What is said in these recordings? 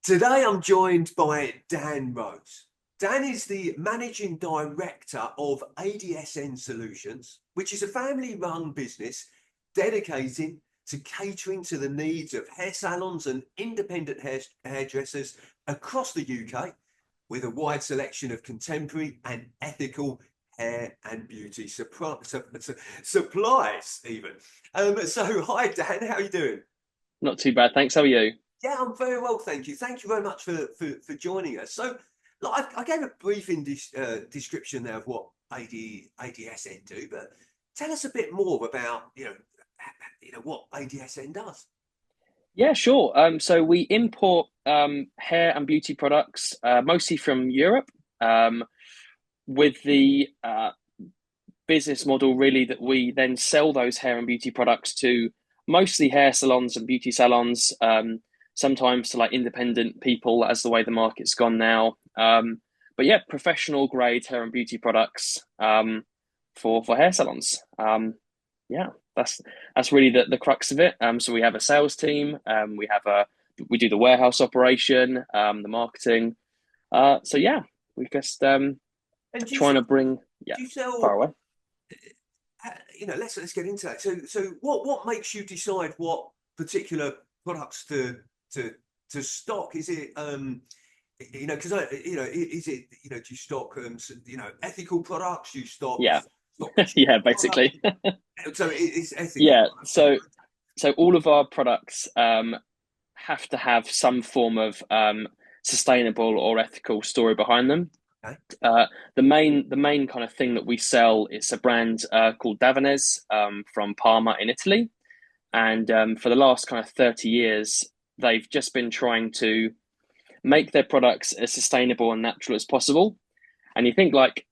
Today I'm joined by Dan Rose. Dan is the Managing Director of ADSN Solutions, which is a family-run business dedicated to catering to the needs of hair salons and independent hairdressers across the UK, with a wide selection of contemporary and ethical hair and beauty supplies even. So hi Dan, how are you doing? Not too bad, thanks. How are you? Yeah, I'm very well, thank you. Thank you very much for joining us. So, like, I gave a brief description there of what ADSN do, but tell us a bit more about what ADSN does. Yeah, sure. So we import hair and beauty products mostly from Europe, um, with the business model really that we then sell those hair and beauty products to mostly hair salons and beauty salons, sometimes to like independent people, as the way the market's gone now. But yeah, professional grade hair and beauty products for hair salons. Yeah, that's really the crux of it. So we have a sales team. We do the warehouse operation, the marketing. So yeah, we just And trying to bring do you far sell? away. Let's get into that. So what makes you decide what particular products to stock? Is it because is it do you stock ethical products? You Yeah, stock yeah, cheap products? basically. So it's ethical Yeah, products. so all of our products have to have some form of sustainable or ethical story behind them. Okay. Uh, the main kind of thing that we sell is a brand called Davanese from Parma in Italy, and for the last kind of 30 years, they've just been trying to make their products as sustainable and natural as possible. And you think like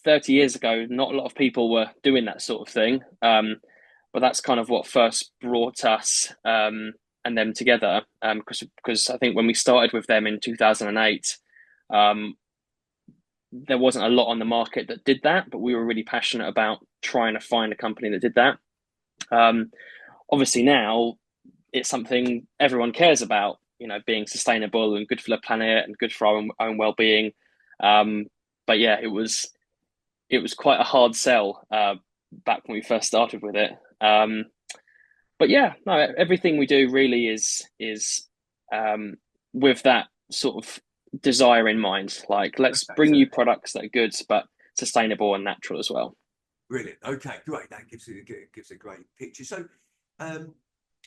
30 years ago, not a lot of people were doing that sort of thing. But that's kind of what first brought us and them together. Because I think when we started with them in 2008, um, there wasn't a lot on the market that did that, but we were really passionate about trying to find a company that did that. Um, Obviously now it's something everyone cares about, being sustainable and good for the planet and good for our own well-being. Um, but yeah, it was quite a hard sell back when we first started with it. But yeah, no, everything we do really is um, with that sort of desire in mind. Like, let's Okay, bring so you products that are good but sustainable and natural as well. brilliant. Okay, great. That gives a great picture. So, um,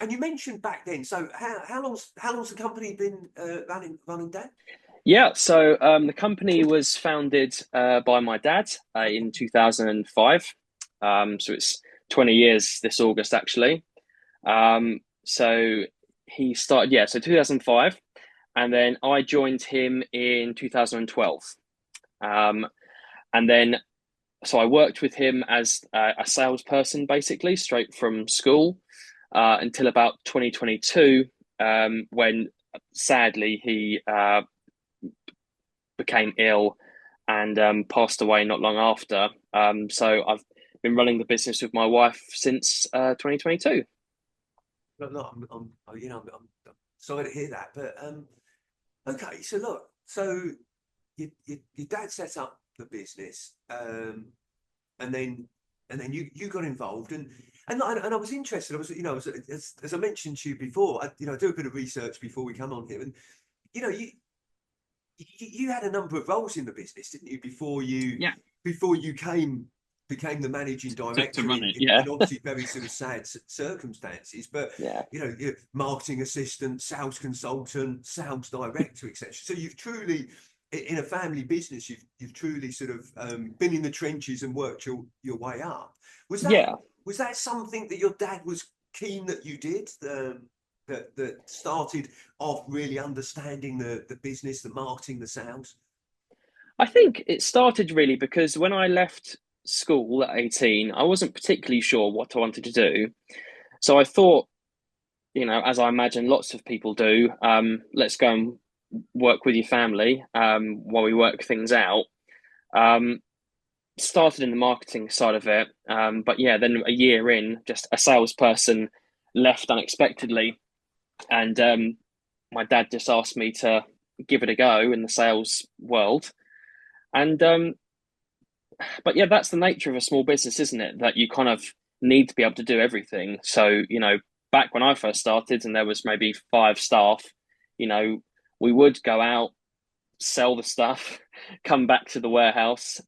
and you mentioned back then. So, how long's the company been running, Dan? Yeah, so the company was founded by my dad Okay. in 2005. So it's 20 years this August, actually. So he started, yeah, so 2005. And then I joined him in 2012. Um, and then, so I worked with him as a salesperson, basically, straight from school until about 2022, when sadly he became ill and passed away not long after. So I've been running the business with my wife since 2022. No, I'm sorry to hear that, but okay. So look, so your dad set up the business, and then you got involved, and I was interested. I was as I mentioned to you before, I do a bit of research before we come on here, and you know you you had a number of roles in the business, didn't you, Yeah, before you became the managing to director run in, it. in, Yeah, in obviously very sort of sad circumstances. But yeah, you're marketing assistant, sales consultant, sales director, etc. So you've truly, in a family business, you've truly sort of been in the trenches and worked your way up. Was that yeah. was that something that your dad was keen that you did? That started off really understanding the business, the marketing, the sales. I think it started really because when I left school at 18, I wasn't particularly sure what I wanted to do. So I thought, as I imagine lots of people do, let's go and work with your family while we work things out. Um, Started in the marketing side of it, but yeah, then a year in, just a salesperson left unexpectedly, and my dad just asked me to give it a go in the sales world. And but yeah, that's the nature of a small business, isn't it? That you kind of need to be able to do everything. So, back when I first started and there was maybe 5 staff, you know, we would go out, sell the stuff, come back to the warehouse,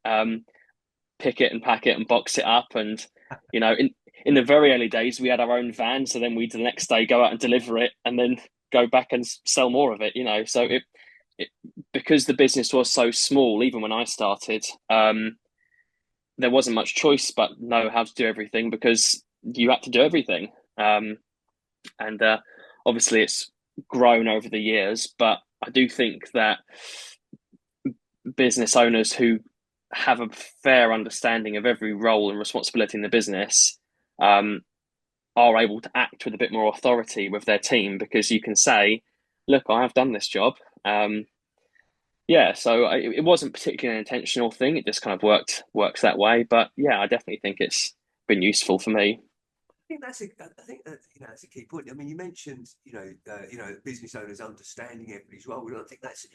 pick it and pack it and box it up. And, in the very early days, we had our own van. So then we'd the next day go out and deliver it and then go back and sell more of it. So it because the business was so small, even when I started, there wasn't much choice but know how to do everything because you had to do everything. And obviously, it's grown over the years, but I do think that business owners who have a fair understanding of every role and responsibility in the business are able to act with a bit more authority with their team because you can say, look, I have done this job. Yeah, so it wasn't particularly an intentional thing. It just kind of works that way. But yeah, I definitely think it's been useful for me. I think that that's a key point. I mean, you mentioned business owners understanding everybody's role, and I think that's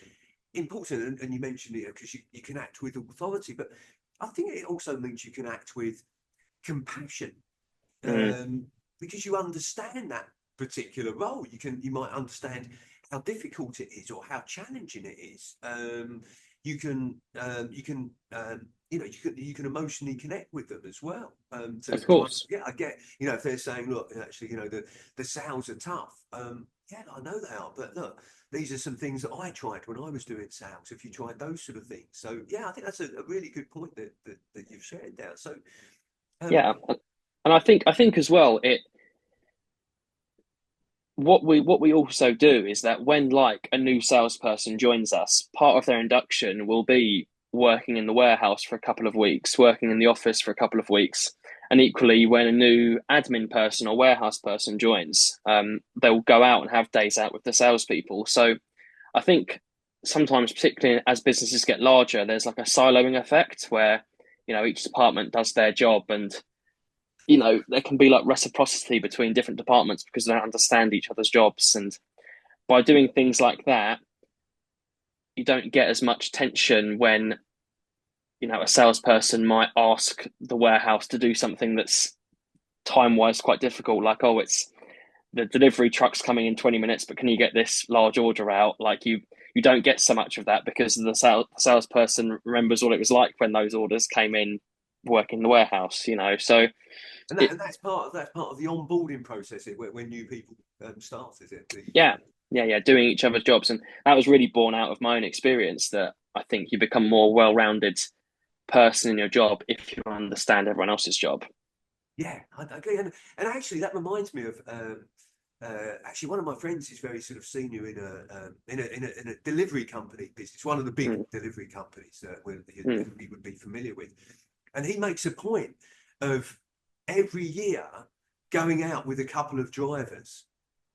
important. And you mentioned it because you can act with authority, but I think it also means you can act with compassion, Mm, because you understand that particular role. You might understand how difficult it is or how challenging it is. You can you can you can emotionally connect with them as well. of course. Yeah, I get, if they're saying, look, actually, the sales are tough. Yeah, I know they are, but look, these are some things that I tried when I was doing sales. If you tried those sort of things, so yeah, I think that's a really good point that you've shared there. So, um, Yeah, and I think as well, what we also do is that when like a new salesperson joins us, part of their induction will be working in the warehouse for a couple of weeks, working in the office for a couple of weeks. And equally, when a new admin person or warehouse person joins, they'll go out and have days out with the salespeople. So I think sometimes, particularly as businesses get larger, there's like a siloing effect where, each department does their job and there can be like reciprocity between different departments because they don't understand each other's jobs. And by doing things like that, you don't get as much tension when, a salesperson might ask the warehouse to do something that's time wise quite difficult. Like, oh, it's the delivery truck's coming in 20 minutes, but can you get this large order out? Like you don't get so much of that because the salesperson remembers what it was like when those orders came in working in the warehouse. So it, and that's part of the onboarding process when new people start, is it? yeah, yeah, doing each other's jobs, and that was really born out of my own experience. That I think you become more well-rounded person in your job if you understand everyone else's job. Yeah, I agree. And actually, that reminds me of actually one of my friends is very sort of senior in a delivery company business, one of the big Mm, delivery companies that mm, we would be familiar with, and he makes a point of every year going out with a couple of drivers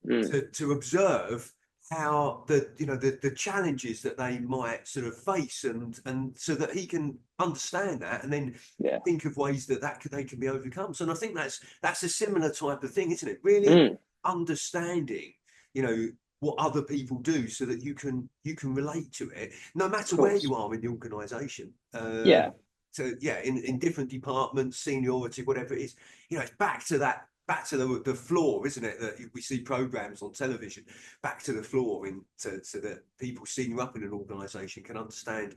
mm, to observe how the challenges that they might sort of face, and so that he can understand that and then yeah, think of ways they can be overcome. So, and I think that's a similar type of thing, isn't it? Really mm, understanding, you know, what other people do so that you can relate to it no of matter where course. you are in the organization. Yeah, So yeah, in different departments, seniority, whatever it is, it's back to the floor, isn't it? That we see programs on television, back to the floor, so that people senior up in an organisation can understand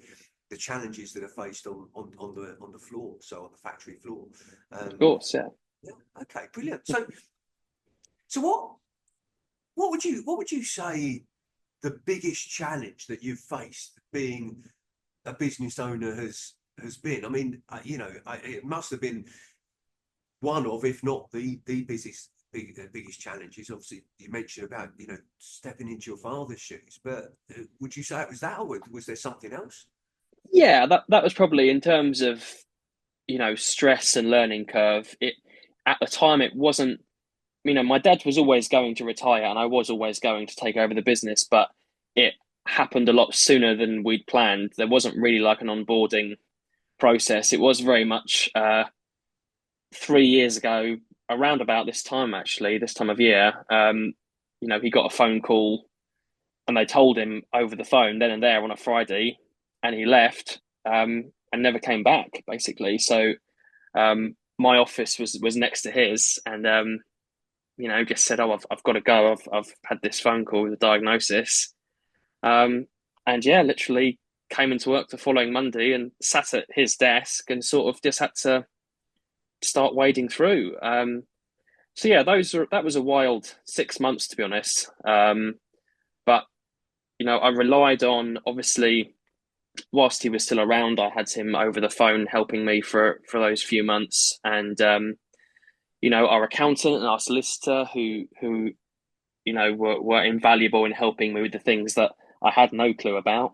the challenges that are faced on the floor, so on the factory floor. of Um, course. Yeah. yeah, okay, brilliant. So what would you say the biggest challenge that you've faced being a business owner has been? I mean, it must have been one of, if not the biggest challenges. Obviously, you mentioned about stepping into your father's shoes, but would you say it was that, or was there something else? Yeah, that was probably in terms of stress and learning curve. It at the time it wasn't. My dad was always going to retire, and I was always going to take over the business, but it happened a lot sooner than we'd planned. There wasn't really like an onboarding process. It was very much 3 years ago, around about this time actually, this time of year. He got a phone call and they told him over the phone then and there on a Friday, and he left and never came back, basically. So my office was next to his, and just said, "Oh, I've got to go. I've had this phone call with a diagnosis." And yeah, literally came into work the following Monday and sat at his desk and sort of just had to start wading through. So yeah, that was a wild 6 months, to be honest. But I relied on, obviously, whilst he was still around, I had him over the phone helping me for those few months, and our accountant and our solicitor who were invaluable in helping me with the things that I had no clue about.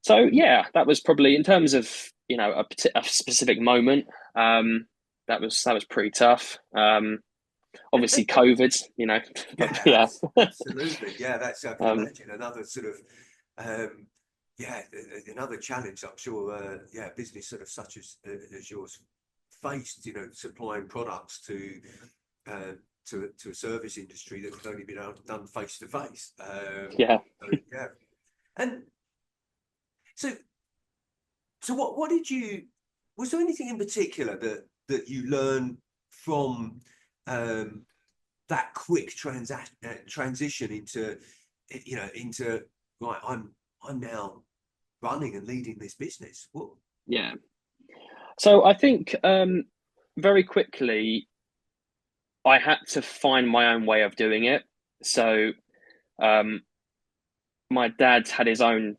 So yeah, that was probably, in terms of a specific moment. That was pretty tough. Obviously, COVID. But Yeah, yeah. absolutely. Yeah, that's, I can um, imagine another sort of, yeah, another challenge. I'm sure, yeah, business sort of such as yours faced, supplying products uh, to a service industry that could only be done face to face. yeah. So, yeah, and so what did you? Was there anything in particular that you learned from um, that quick transition into into right? I'm now running and leading this business. What? Yeah. So I think very quickly I had to find my own way of doing it. So um, my dad had his own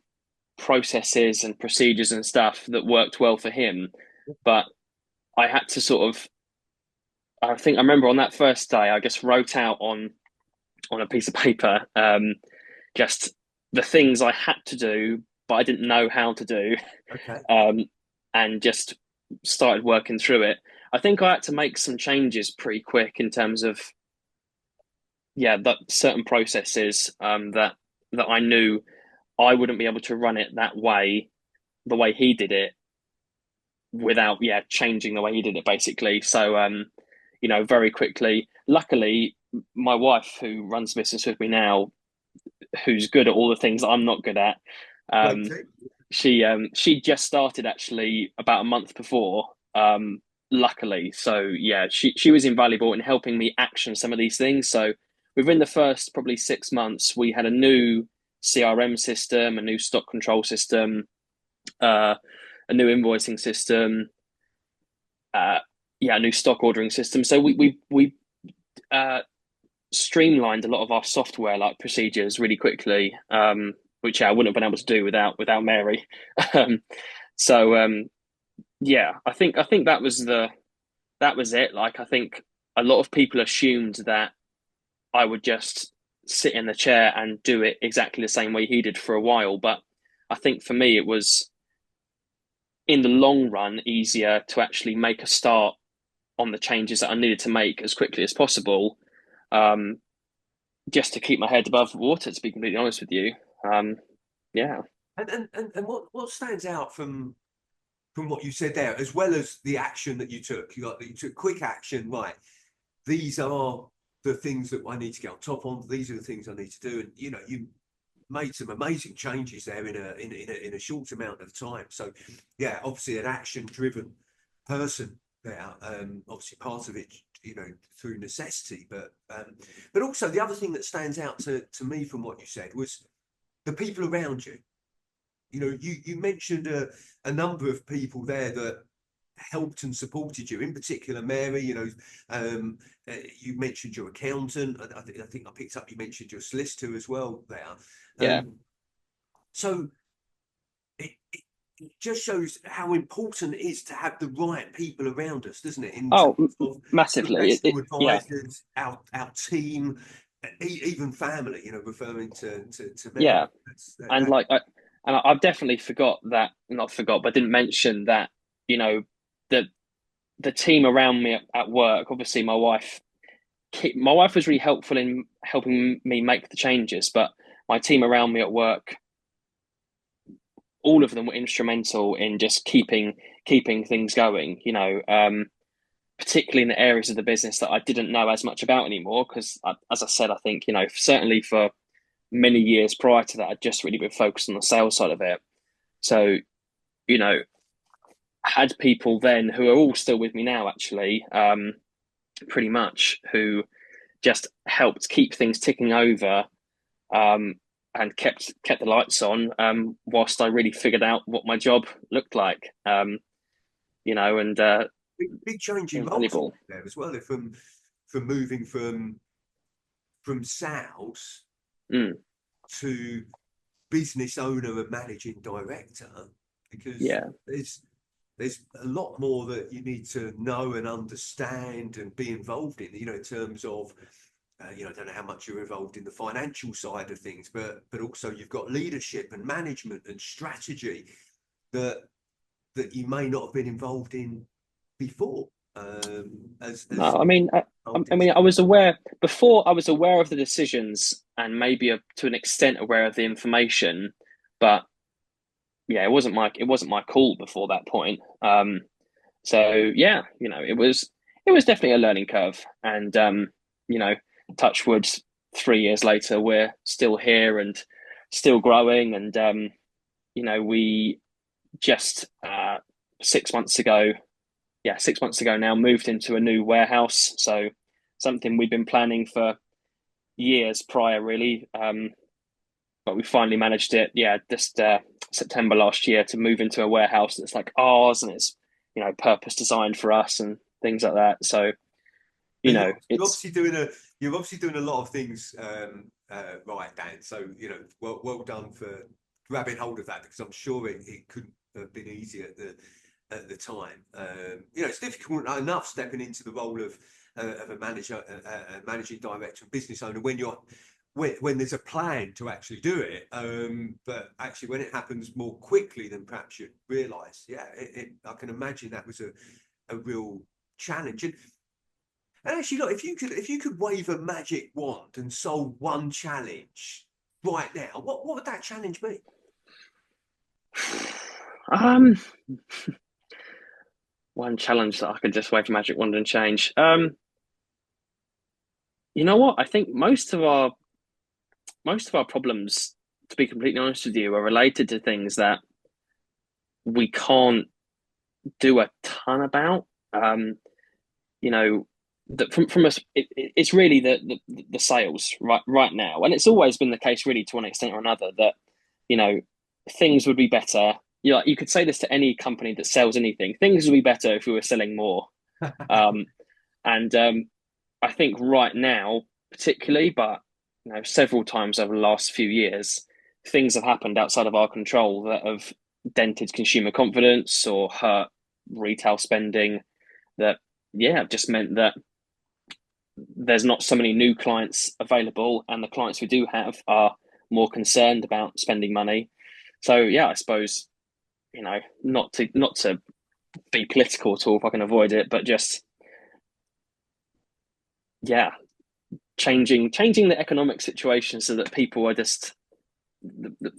processes and procedures and stuff that worked well for him, but I had to sort of. I think I remember on that first day, I just wrote out on a piece of paper just the things I had to do, but I didn't know how to do, Okay. um, and just started working through it. I think I had to make some changes pretty quick in terms of, yeah, that certain processes that I knew I wouldn't be able to run it that way, the way he did it, without, yeah, changing the way he did it, basically. So very quickly, luckily, my wife, who runs the business with me now, who's good at all the things I'm not good at, Great um, team. she just started actually about a month before. Luckily, so yeah, she was invaluable in helping me action some of these things. So within the first probably 6 months, we had a new CRM system, a new stock control system, uh, a new invoicing system, uh, yeah, a new stock ordering system. So we uh, streamlined a lot of our software like procedures really quickly, which I wouldn't have been able to do without Mary. um, so yeah, I think that was it. Like, I think a lot of people assumed that I would just sit in the chair and do it exactly the same way he did for a while, but I think for me it was, in the long run, easier to actually make a start on the changes that I needed to make as quickly as possible, um, just to keep my head above water. To be completely honest with you, yeah, And what stands out from what you said there, as well as the action that you took? You took quick action, right? These are the things that I need to get on top of. These are the things I need to do, and you made some amazing changes there in a short amount of time. So, yeah, obviously an action-driven person there. Obviously part of it, through necessity, but also the other thing that stands out to me from what you said was the people around you. You mentioned a number of people there that helped and supported you, in particular Mary. You mentioned your accountant. I think I picked up you mentioned your solicitor as well there. yeah. So it just shows how important it is to have the right people around us, doesn't it? In Oh, terms of massively. professional Yeah, advisors, our team, even family. Referring to yeah, Mary. and I've definitely forgot that, not forgot, but didn't mention that. You know, the the team around me at work. Obviously, my wife was really helpful in helping me make the changes, but my team around me at work, all of them were instrumental in just keeping things going. Particularly in the areas of the business that I didn't know as much about anymore. Because, as I said, I think certainly for many years prior to that, I'd just really been focused on the sales side of it. So, you know, had people then who are all still with me now, actually, pretty much, who just helped keep things ticking over, um, and kept the lights on, whilst I really figured out what my job looked like. And big change in roles invaluable. there as well. From moving from sales Mm, to business owner and managing director, because yeah. there's a lot more that you need to know and understand and be involved in, in terms of, I don't know how much you're involved in the financial side of things, but also you've got leadership and management and strategy that you may not have been involved in before. No, I was aware before. I was aware of the decisions and maybe to an extent aware of the information, but yeah, it wasn't my call before that point. So yeah, it was definitely a learning curve, and you know, touch wood, 3 years later, we're still here and still growing, and we just 6 months ago, yeah, 6 months ago now, moved into a new warehouse. So something we've been planning for years prior, really. But we finally managed it. Yeah, just September last year to move into a warehouse that's like ours, and it's purpose designed for us and things like that. So You're it's obviously doing a lot of things right, Dan. So well done for grabbing hold of that, because I'm sure it couldn't have been easy at the time. It's difficult enough stepping into the role of a manager, a managing director, and business owner when there's a plan to actually do it. But actually, when it happens more quickly than perhaps you realise, yeah, I can imagine that was a real challenge. And actually, look, if you could wave a magic wand and solve one challenge right now, what would that challenge be? um one challenge that I could just wave a magic wand and change. You know what? I think most of our problems, to be completely honest with you, are related to things that we can't do a ton about. You know, that from us, it's really the sales right now, and it's always been the case, really, to one extent or another, that you know things would be better. You could say this to any company that sells anything. Things would be better if we were selling more. Um, and I think right now, particularly, but several times over the last few years, things have happened outside of our control that have dented consumer confidence or hurt retail spending. That have just meant that there's not so many new clients available, and the clients we do have are more concerned about spending money. So yeah, I suppose not to be political at all if I can avoid it, but just yeah, changing the economic situation so that people are just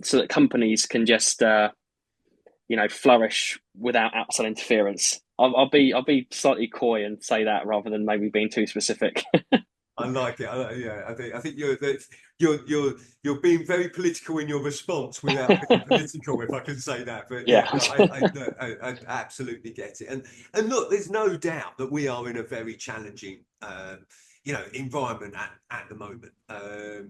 so that companies can just flourish without outside interference. I'll be slightly coy and say that rather than maybe being too specific. I like it. Yeah, I think you're being very political in your response without being political, if I can say that. But yeah, Yeah. no, I absolutely get it. And look, there's no doubt that we are in a very challenging environment at the moment. Uh,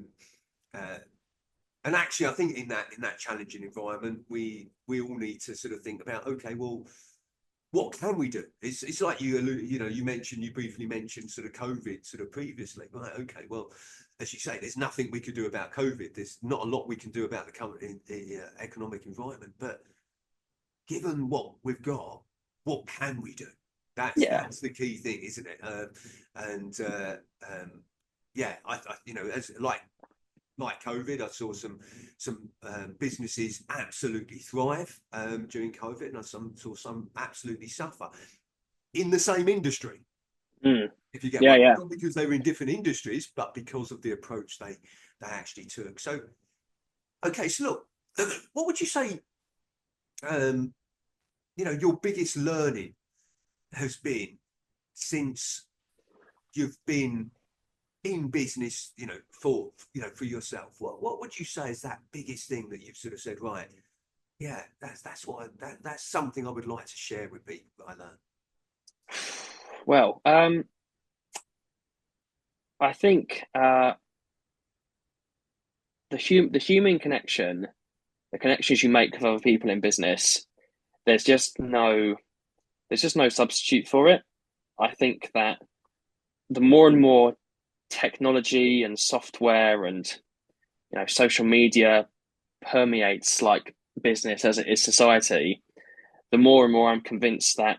and actually, I think in that challenging environment, we all need to sort of think about, okay, well, what can we do? It's like you briefly mentioned sort of COVID sort of previously, right? Okay, well, as you say, there's nothing we could do about COVID. There's not a lot we can do about the current economic environment. But given what we've got, what can we do? That's Yeah. that's the key thing, isn't it? And yeah, as like COVID, I saw some businesses absolutely thrive during COVID, and I saw some absolutely suffer in the same industry. Mm. If you get Yeah. one, Yeah. not because they were in different industries, but because of the approach they actually took. So, okay, so look, what would you say? Um, your biggest learning has been since you've been in business, for yourself? What would you say is that biggest thing that you've sort of said, right? Yeah, that's something I would like to share with people that I learned. Well, I think the human connection, the connections you make with other people in business, there's just no there's just no substitute for it. I think that the more and more technology and software and social media permeates like business as it is society, the more and more I'm convinced that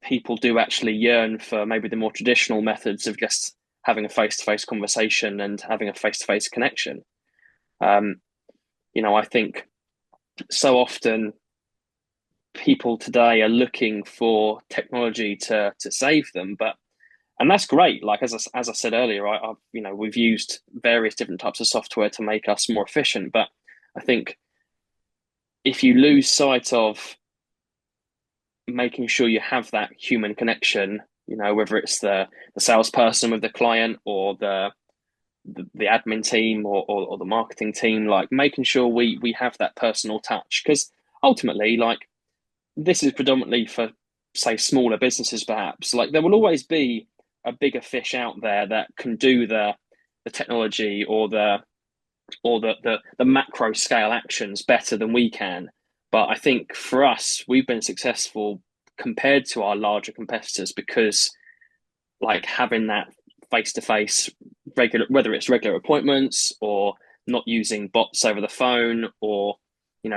people do actually yearn for maybe the more traditional methods of just having a face-to-face conversation and having a face-to-face connection. Um, I think so often people today are looking for technology to save them, and that's great. Like as I said earlier, I've we've used various different types of software to make us more efficient, but I think if you lose sight of making sure you have that human connection, whether it's the salesperson with the client or the admin team or the marketing team, like making sure we have that personal touch, because ultimately, like, this is predominantly for, say, smaller businesses, perhaps. Like, there will always be a bigger fish out there that can do the technology or the macro scale actions better than we can. But I think for us, we've been successful compared to our larger competitors because, like, having that face to face regular, whether it's regular appointments or not using bots over the phone or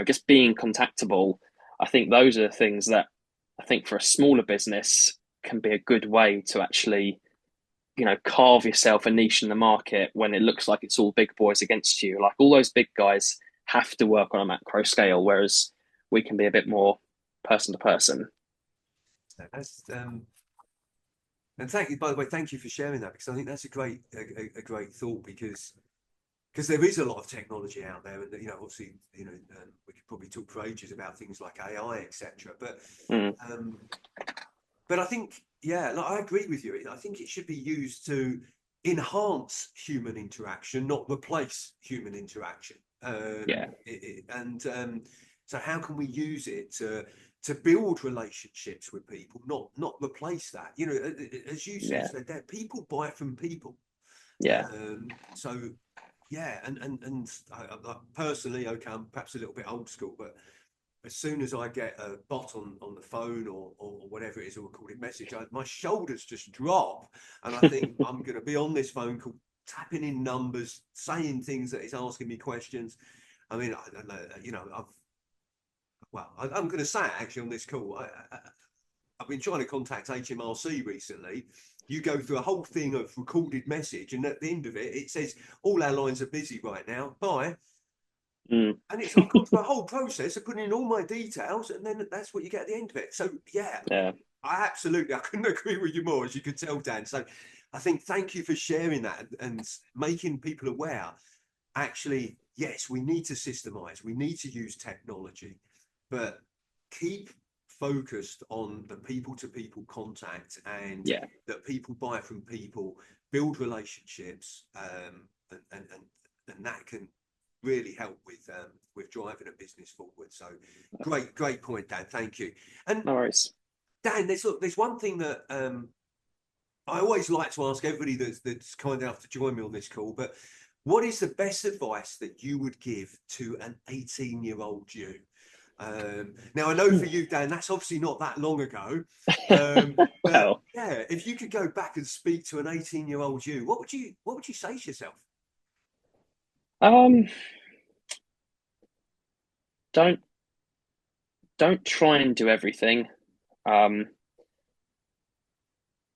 just being contactable, I think those are the things that I think for a smaller business can be a good way to actually carve yourself a niche in the market when it looks like it's all big boys against you. Like, all those big guys have to work on a macro scale, whereas we can be a bit more person to person. That's and thank you, by the way, thank you for sharing that, because I think that's a great thought, because there is a lot of technology out there, and obviously, we could probably talk for ages about things like AI, etc. Mm, Um, but I think, yeah, like, I agree with you. I think it should be used to enhance human interaction, not replace human interaction. yeah, So how can we use it to build relationships with people, not replace that? As you sort of yeah, said there, people buy from people. yeah, So yeah, and I personally, okay, I'm perhaps a little bit old school, but as soon as I get a bot on the phone or whatever it is, a recorded message, my shoulders just drop, and I think I'm going to be on this phone call, tapping in numbers, saying things that it's asking me questions. I mean, I don't know, I'm going to say it actually on this call. I've been trying to contact HMRC recently. You go through a whole thing of recorded message, and at the end of it, it says all our lines are busy right now. Bye. mm, And I've gone through a whole process of putting in all my details, and then that's what you get at the end of it. So yeah, yeah. I couldn't agree with you more, as you could tell, Dan. So I think, thank you for sharing that and making people aware. Actually, yes, we need to systemize, we need to use technology, but keep focused on the people to people contact, and Yeah, that people buy from people, build relationships, and that can really help with driving a business forward. So great point, Dan. Thank you. And no worries. Dan, there's one thing that I always like to ask everybody that's kind enough to join me on this call, but what is the best advice that you would give to an 18-year-old you? Now, I know for you, Dan, that's obviously not that long ago. But Well, yeah, if you could go back and speak to an 18-year-old you, what would you say to yourself? um, don't don't try and do everything. Um,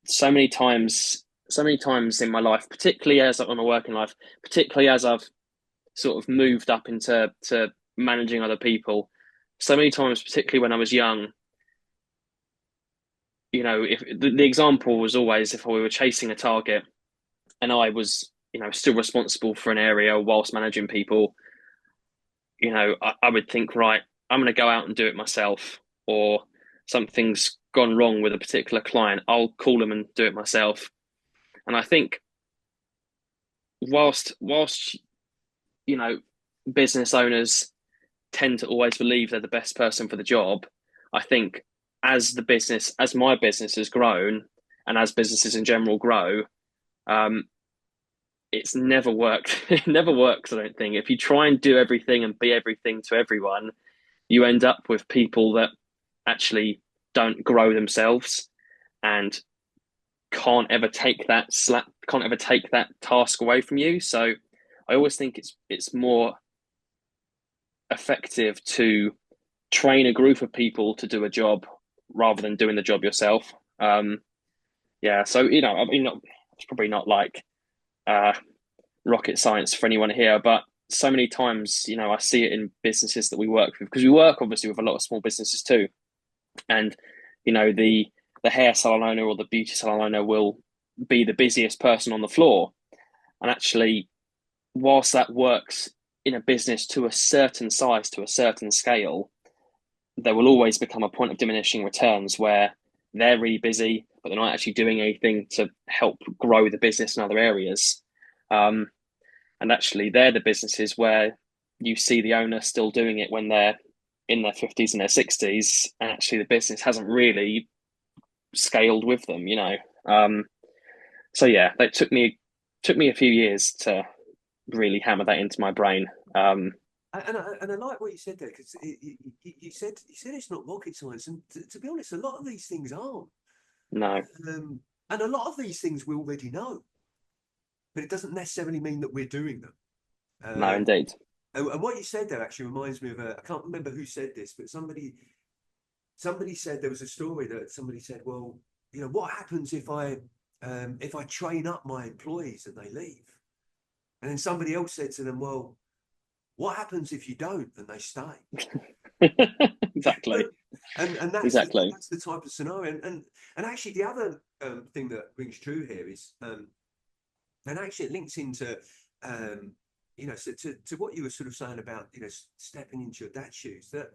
so many times in my life, particularly as on a working life, particularly as I've sort of moved up into managing other people, so many times, particularly when I was young, if the example was always if we were chasing a target and I was, still responsible for an area whilst managing people, I would think, right, I'm going to go out and do it myself, or something's gone wrong with a particular client, I'll call them and do it myself. And I think whilst you know, business owners tend to always believe they're the best person for the job. I think as my business has grown, and as businesses in general grow, um, it's never worked. It never works. I don't think if you try and do everything and be everything to everyone, you end up with people that actually don't grow themselves and can't ever take that task away from you. So I always think it's more effective to train a group of people to do a job rather than doing the job yourself. Yeah, so I mean, it's probably not like uh, rocket science for anyone here, but so many times, I see it in businesses that we work with because we work obviously with a lot of small businesses too, and the hair salon owner or the beauty salon owner will be the busiest person on the floor, and actually, whilst that works in a business to a certain size, to a certain scale, there will always become a point of diminishing returns where they're really busy, but they're not actually doing anything to help grow the business in other areas. Um, and actually, they're the businesses where you see the owner still doing it when they're in their 50s and their 60s, and actually the business hasn't really scaled with them. So yeah, it took me a few years to really hammer that into my brain. And I like what you said there because you said it's not rocket science, and to be honest, a lot of these things aren't. No, And a lot of these things we already know, but it doesn't necessarily mean that we're doing them. no, indeed. And what you said there actually reminds me of I can't remember who said this, but somebody said there was a story that somebody said, well, what happens if I train up my employees and they leave? And then somebody else said to them, well, what happens if you don't and they stay? Exactly. And Exactly. that's the type of scenario. And actually, the other thing that rings true here is, and actually it links into, so to what you were sort of saying about, stepping into your dad's shoes. That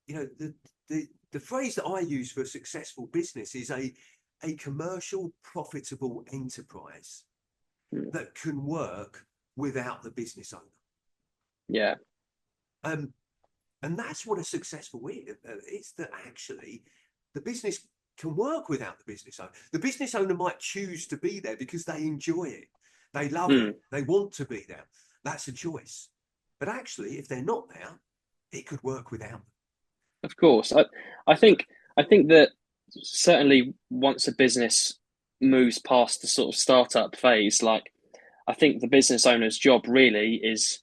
the phrase that I use for a successful business is a commercial, profitable enterprise Mm. that can work without the business owner. Yeah. Um, and that's what a successful is, that actually the business can work without the business owner. The business owner might choose to be there because they enjoy it, they love Mm. it, they want to be there. That's a choice. But actually, if they're not there, it could work without them. Of course. I think that certainly once a business moves past the sort of startup phase, like I think the business owner's job really is,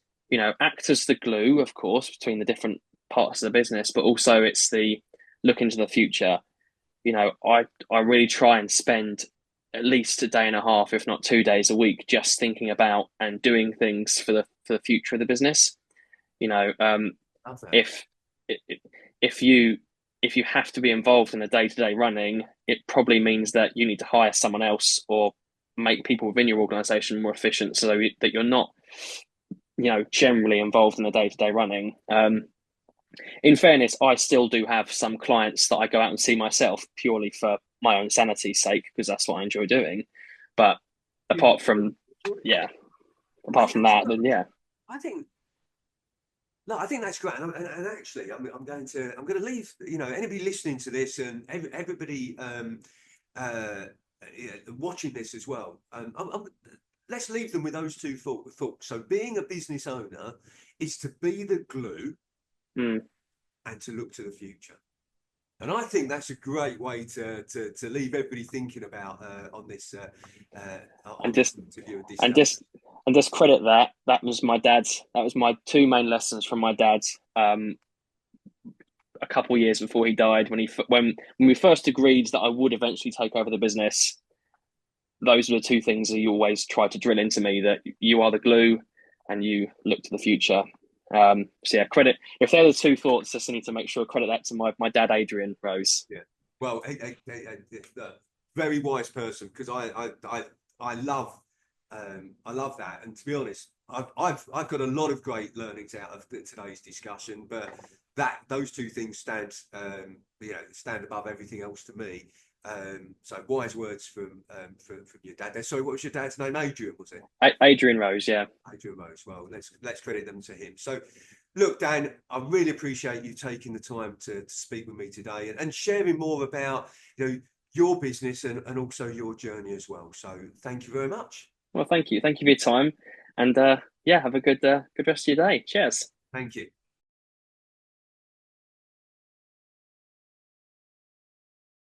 act as the glue, of course, between the different parts of the business, but also it's the look into the future. I really try and spend at least a day and a half, if not 2 days a week, just thinking about and doing things for the future of the business. You know, Love that. if if you if you have to be involved in the day-to-day running, it probably means that you need to hire someone else or make people within your organization more efficient so that you're not generally involved in the day-to-day running. In fairness, I still do have some clients that I go out and see myself purely for my own sanity's sake because that's what I enjoy doing. But You apart from yeah and apart from that, then yeah. I think no, I think that's great. And actually, I'm going to leave anybody listening to this and everybody watching this as well. Let's leave them with those two thoughts. So, being a business owner is to be the glue Mm. and to look to the future. And I think that's a great way to leave everybody thinking about on this and on this just interview and and discussion. just and just credit that was my dad's. That was my two main lessons from my dad. A couple of years before he died, when we first agreed that I would eventually take over the business, those were the two things that he always tried to drill into me: that you are the glue, and you look to the future. So yeah, credit if they're the two thoughts. Just need to make sure credit that to my dad, Adrian Rose. Yeah. Well, very wise person because I love I love that. And to be honest, I've got a lot of great learnings out of today's discussion. But those two things stand above everything else to me. So wise words from your dad there. Sorry, what was your dad's name? Adrian, was it? Adrian Rose, yeah. Adrian Rose. Well, let's credit them to him. So, look, Dan, I really appreciate you taking the time to speak with me today and sharing more about your business and also your journey as well. So, thank you very much. Well, thank you for your time, and yeah, have a good rest of your day. Cheers. Thank you.